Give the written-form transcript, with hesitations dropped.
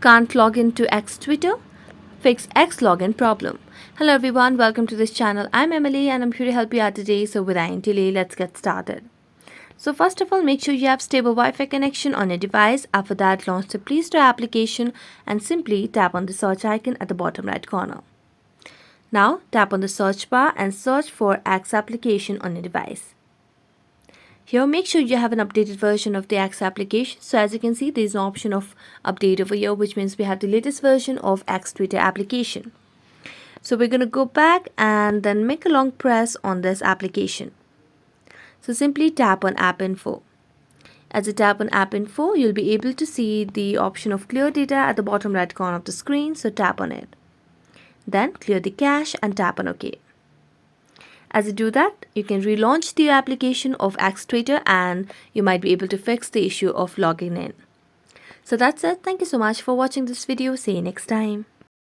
Can't log into X Twitter? Fix X login problem. Hello everyone, welcome to this channel. I'm Emily and I'm here to help you out today. So without any delay, let's get started. So first of all, make sure you have stable Wi-Fi connection on your device. After that, launch the Play Store application and simply tap on the search icon at the bottom right corner. Now tap on the search bar and search for X application on your device. Here, make sure you have an updated version of the X application. So as you can see, there is an option of update over here, which means we have the latest version of X Twitter application. So we're going to go back and then make a long press on this application. So simply tap on App Info. As you tap on App Info, you'll be able to see the option of clear data at the bottom right corner of the screen. So tap on it. Then clear the cache and tap on OK. As you do that, you can relaunch the application of X Twitter and you might be able to fix the issue of logging in. So that's it. Thank you so much for watching this video. See you next time.